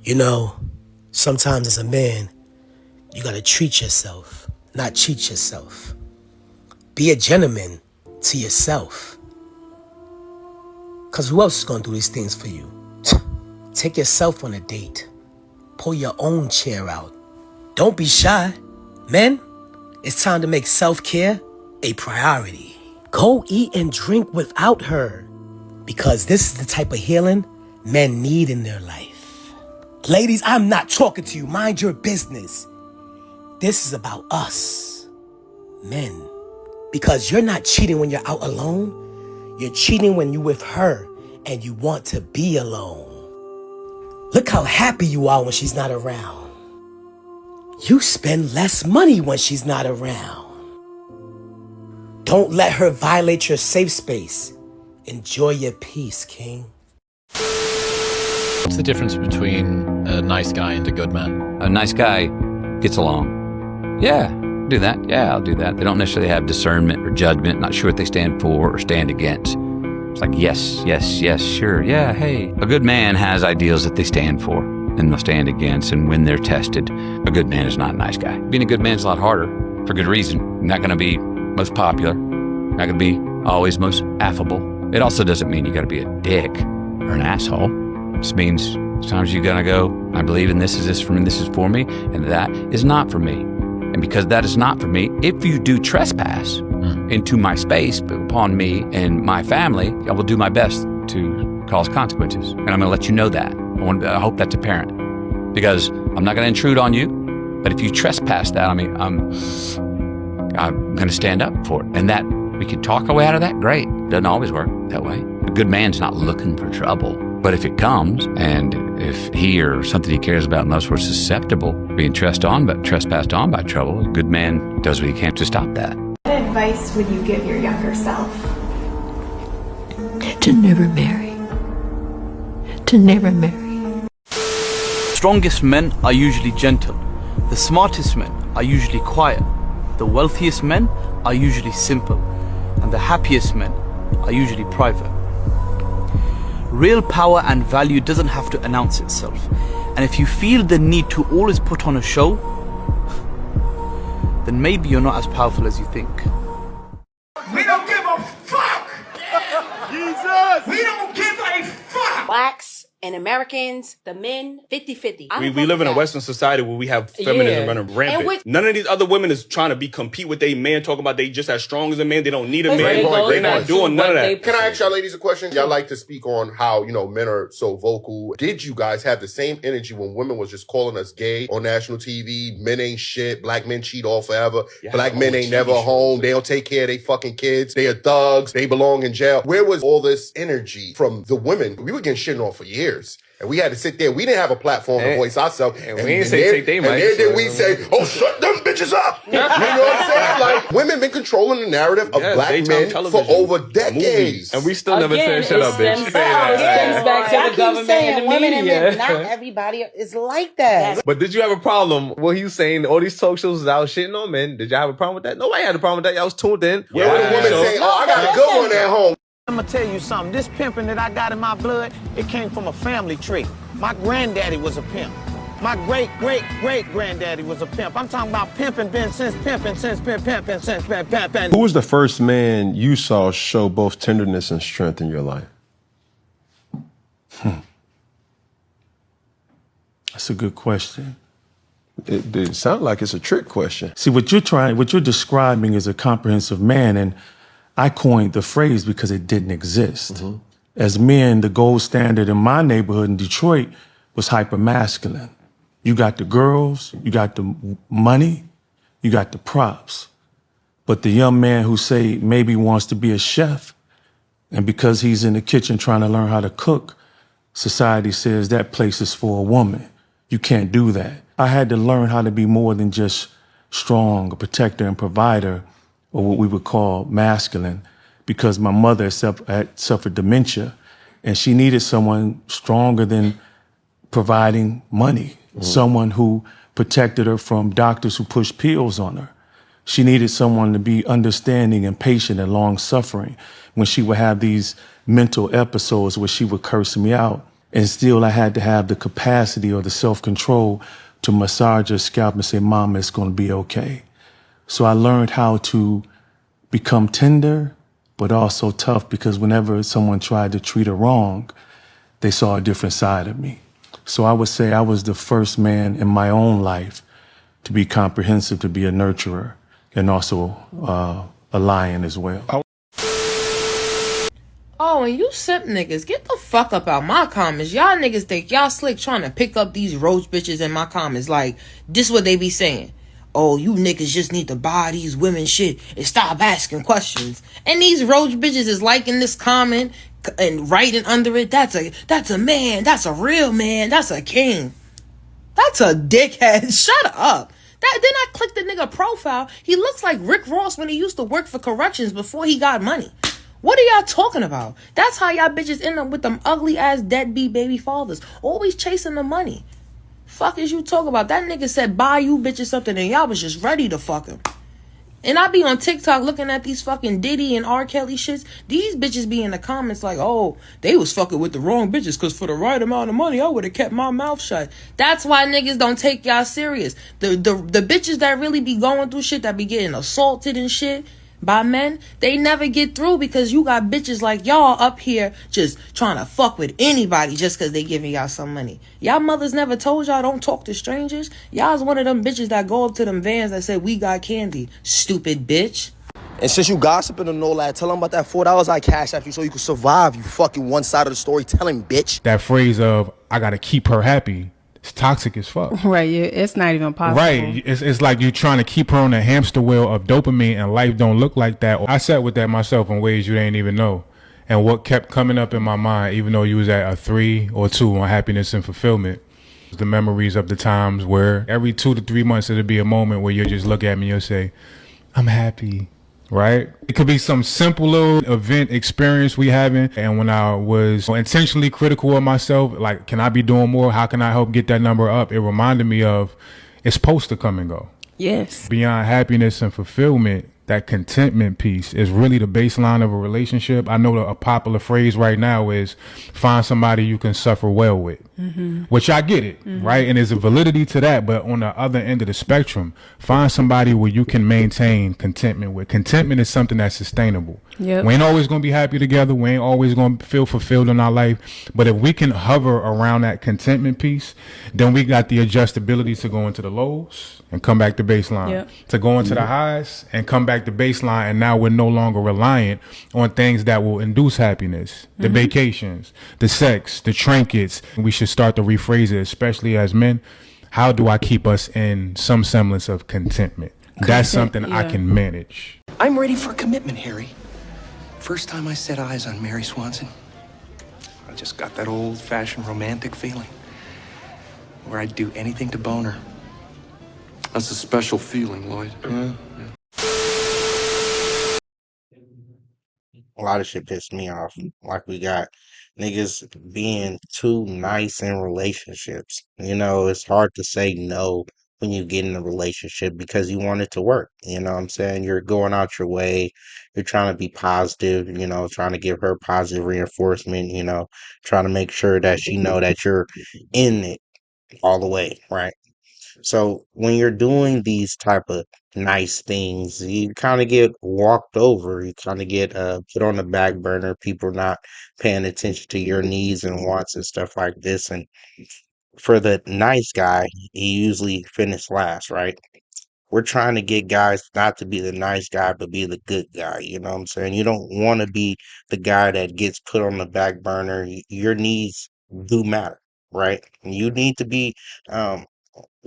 You know, sometimes as a man, you gotta treat yourself, not cheat yourself. Be a gentleman to yourself. Cause who else is gonna do these things for you? Take yourself on a date. Pull your own chair out. Don't be shy. Men, it's time to make self-care a priority. Go eat and drink without her. Because this is the type of healing men need in their life. Ladies, I'm not talking to you. Mind your business. This is about us, men. Because you're not cheating when you're out alone. You're cheating when you're with her and you want to be alone. Look how happy you are when she's not around. You spend less money when she's not around. Don't let her violate your safe space. Enjoy your peace, King. What's the difference between a nice guy and a good man? A nice guy gets along. Yeah, do that. Yeah, I'll do that. They don't necessarily have discernment or judgment, not sure what they stand for or stand against. It's like, yes, yes, yes, sure, yeah, hey. A good man has ideals that they stand for and they'll stand against, and when they're tested, a good man is not a nice guy. Being a good man is a lot harder, for good reason. You're not gonna be most popular, not gonna be always most affable. It also doesn't mean you gotta be a dick or an asshole. It just means sometimes you gotta go, I believe in this is for me, this is for me, and that is not for me. And because that is not for me, if you do trespass into my space upon me and my family, I will do my best to cause consequences. And I'm gonna let you know that. I hope that's apparent. Because I'm not gonna intrude on you, but if you trespass that, I'm gonna stand up for it. And that, we can talk our way out of that, great. Doesn't always work that way. A good man's not looking for trouble. But if it comes, and if he or something he cares about and those were susceptible, being trespassed on by trouble, a good man does what he can to stop that. What advice would you give your younger self? To never marry. To never marry. Strongest men are usually gentle. The smartest men are usually quiet. The wealthiest men are usually simple. And the happiest men are usually private. Real power and value doesn't have to announce itself. And if you feel the need to always put on a show, then maybe you're not as powerful as you think. We don't give a fuck! Jesus! We don't give a fuck! Blacks and Americans, the men, 50-50. We live in a Western society where we have feminism running rampant. None of these other women is trying to compete with a man, talking about they just as strong as a man. They don't need a man. They're not doing none of that. Can I ask y'all ladies a question? Y'all like to speak on how, men are so vocal. Did you guys have the same energy when women was just calling us gay on national TV? Men ain't shit. Black men cheat all forever. Black men ain't never home. They don't take care of their fucking kids. They are thugs. They belong in jail. Where was all this energy from the women? We were getting shit on for years. And we had to sit there. We didn't have a platform to voice ourselves. And we didn't say take their mic. And then we say, oh, shut them bitches up. You know what I'm saying? Like, women been controlling the narrative of black men for over decades. And we still never said shut up, bitch. It stems back to the government and the media. Not everybody is like that. But did you have a problem? What he was saying, all these talk shows is out shitting on men. Did y'all have a problem with that? Nobody had a problem with that. Y'all was tuned in. Where were the women saying, oh, I got a good one at home? I'm gonna tell you something. This pimping that I got in my blood, it came from a family tree. My granddaddy was a pimp. My great-great-great-granddaddy was a pimp. I'm talking about pimping since pimping. Who was the first man you saw show both tenderness and strength in your life? That's a good question. It sounds like it's a trick question. See, what you're describing is a comprehensive man, and I coined the phrase because it didn't exist. Mm-hmm. As men, the gold standard in my neighborhood in Detroit was hyper-masculine. You got the girls, you got the money, you got the props. But the young man who say maybe wants to be a chef, and because he's in the kitchen trying to learn how to cook, society says that place is for a woman. You can't do that. I had to learn how to be more than just strong, a protector and provider, or what we would call masculine, because my mother had suffered dementia, and she needed someone stronger than providing money, someone who protected her from doctors who pushed pills on her. She needed someone to be understanding and patient and long-suffering when she would have these mental episodes where she would curse me out. And still I had to have the capacity or the self-control to massage her scalp and say, Mama, it's going to be okay. So I learned how to become tender, but also tough, because whenever someone tried to treat her wrong, they saw a different side of me. So I would say I was the first man in my own life to be comprehensive, to be a nurturer, and also a lion as well. Oh, and you simp niggas, get the fuck up out my comments. Y'all niggas think y'all slick trying to pick up these roach bitches in my comments. Like, this what they be saying. Oh, you niggas just need to buy these women shit and stop asking questions. And these roach bitches is liking this comment and writing under it. That's a man. That's a real man. That's a king. That's a dickhead. Shut up. Then I clicked the nigga profile. He looks like Rick Ross when he used to work for corrections before he got money. What are y'all talking about? That's how y'all bitches end up with them ugly ass deadbeat baby fathers. Always chasing the money. Fuck is you talking about? That nigga said buy you bitches something and y'all was just ready to fuck him. And I be on TikTok looking at these fucking Diddy and R. Kelly shits. These bitches be in the comments like, oh, they was fucking with the wrong bitches because for the right amount of money, I would have kept my mouth shut. That's why niggas don't take y'all serious. The bitches that really be going through shit, that be getting assaulted and shit by men, they never get through because you got bitches like y'all up here just trying to fuck with anybody just because they giving y'all some money. Y'all mothers never told y'all don't talk to strangers. Y'all's one of them bitches that go up to them vans that say we got candy. Stupid bitch. And since you gossiping and all that, tell them about that $4 I cashed after you so you could survive, you fucking one side of the story telling bitch. That phrase of I gotta keep her happy, it's toxic as fuck. Right, it's not even possible. Right, it's like you're trying to keep her on a hamster wheel of dopamine, and life don't look like that. I sat with that myself in ways you didn't even know. And what kept coming up in my mind, even though you was at a 3 or 2 on happiness and fulfillment, was the memories of the times where every 2 to 3 months it'd be a moment where you'll just look at me and you'll say, I'm happy. Right? It could be some simple little event experience we having. And when I was intentionally critical of myself, like, can I be doing more? How can I help get that number up? It reminded me of it's supposed to come and go. Yes. Beyond happiness and fulfillment, that contentment piece is really the baseline of a relationship. I know a popular phrase right now is find somebody you can suffer well with, which I get it, right? And there's a validity to that. But on the other end of the spectrum, find somebody where you can maintain contentment with. Contentment is something that's sustainable. Yep. We ain't always going to be happy together. We ain't always going to feel fulfilled in our life. But if we can hover around that contentment piece, then we got the adjustability to go into the lows and come back to baseline, Yep. to go into the highs and come back to baseline. And now we're no longer reliant on things that will induce happiness, the vacations, the sex, the trinkets. We should start to rephrase it, especially as men. How do I keep us in some semblance of contentment? That's something I can manage. I'm ready for commitment, Harry. First time I set eyes on Mary Swanson, I just got that old-fashioned romantic feeling where I'd do anything to bone her. That's a special feeling, Lloyd. Yeah. A lot of shit pissed me off. Like, we got niggas being too nice in relationships. You know, it's hard to say no when you get in a relationship because you want it to work. You know what I'm saying? You're going out your way. You're trying to be positive, you know, trying to give her positive reinforcement, you know, trying to make sure that she know that you're in it all the way, right? So when you're doing these type of nice things, you kind of get walked over. You kind of get put on the back burner. People are not paying attention to your needs and wants and stuff like this. And for the nice guy, he usually finished last, right? We're trying to get guys not to be the nice guy, but be the good guy. You know what I'm saying? You don't want to be the guy that gets put on the back burner. Your needs do matter, right? You need to be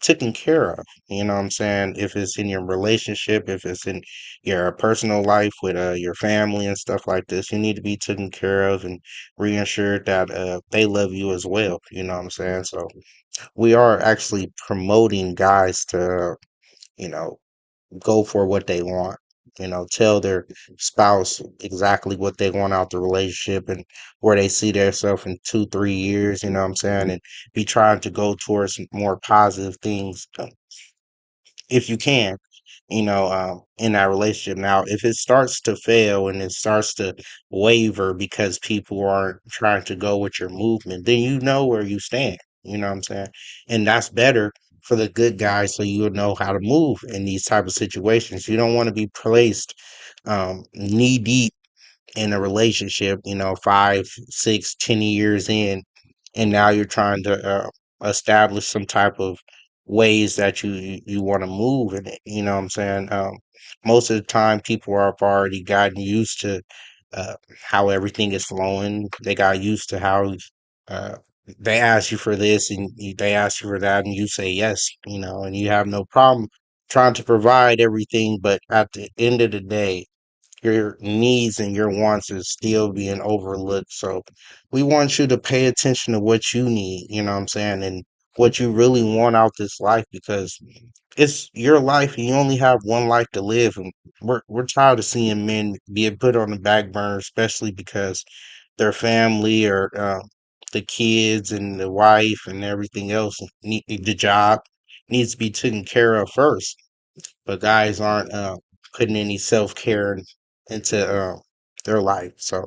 taken care of. You know what I'm saying? If it's in your relationship, if it's in your personal life with your family and stuff like this, you need to be taken care of and reassured that they love you as well. You know what I'm saying? So we are actually promoting guys to, you know, go for what they want. You know, tell their spouse exactly what they want out the relationship and where they see themselves in 2, 3 years, you know what I'm saying? And be trying to go towards more positive things if you can. in that relationship. Now, if it starts to fail and it starts to waver because people aren't trying to go with your movement, then you know where you stand. You know what I'm saying? And that's better for the good guys, so you'll know how to move in these type of situations. You don't want to be placed knee deep in a relationship, 5, 6, 10 years in, and now you're trying to establish some type of ways that you want to move in it. You know what I'm saying? Most of the time, people have already gotten used to how everything is flowing. They got used to how uh, they ask you for this and they ask you for that, and you say yes. And you have no problem trying to provide everything. But at the end of the day, your needs and your wants is still being overlooked. So we want you to pay attention to what you need, you know what I'm saying, and what you really want out this life, because it's your life and you only have one life to live. And we're tired of seeing men being put on the back burner, especially because their family or the kids and the wife and everything else, the job needs to be taken care of first. But guys aren't putting any self care into their life. So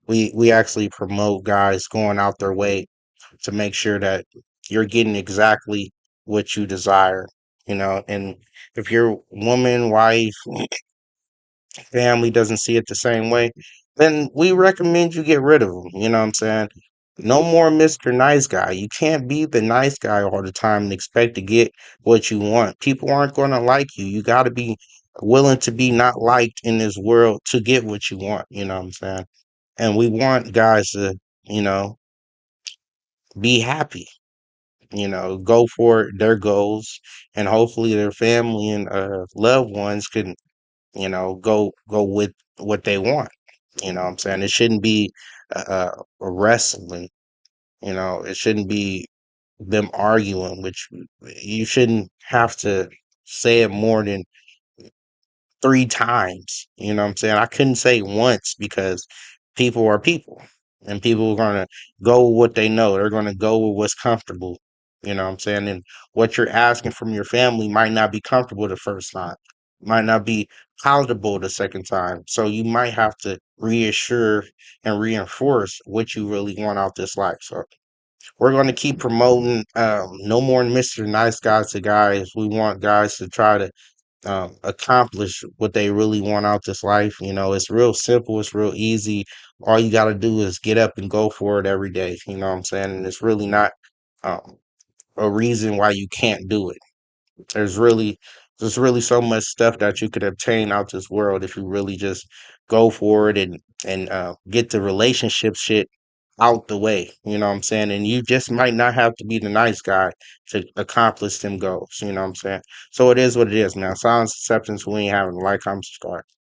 we actually promote guys going out their way to make sure that you're getting exactly what you desire. And if your woman, wife, family doesn't see it the same way, then we recommend you get rid of them. You know what I'm saying? No more Mr. Nice Guy. You can't be the nice guy all the time and expect to get what you want. People aren't going to like you. You got to be willing to be not liked in this world to get what you want. You know what I'm saying? And we want guys to, you know, be happy, go for their goals, and hopefully their family and loved ones can, go with what they want. You know what I'm saying? It shouldn't be a wrestling. It shouldn't be them arguing, which you shouldn't have to say it more than 3 times. You know what I'm saying? I couldn't say it once because people are people, and people are going to go with what they know. They're going to go with what's comfortable. You know what I'm saying? And what you're asking from your family might not be comfortable the first time, might not be palatable the second time. So you might have to reassure and reinforce what you really want out this life. So we're going to keep promoting no more Mr. Nice Guys to guys. We want guys to try to accomplish what they really want out this life. It's real simple. It's real easy. All you got to do is get up and go for it every day. You know what I'm saying? And it's really not um, a reason why you can't do it. There's really so much stuff that you could obtain out this world if you really just go for it and get the relationship shit out the way. You know what I'm saying? And you just might not have to be the nice guy to accomplish them goals. You know what I'm saying? So it is what it is, man. Silence acceptance. We ain't having a like, comment, subscribe.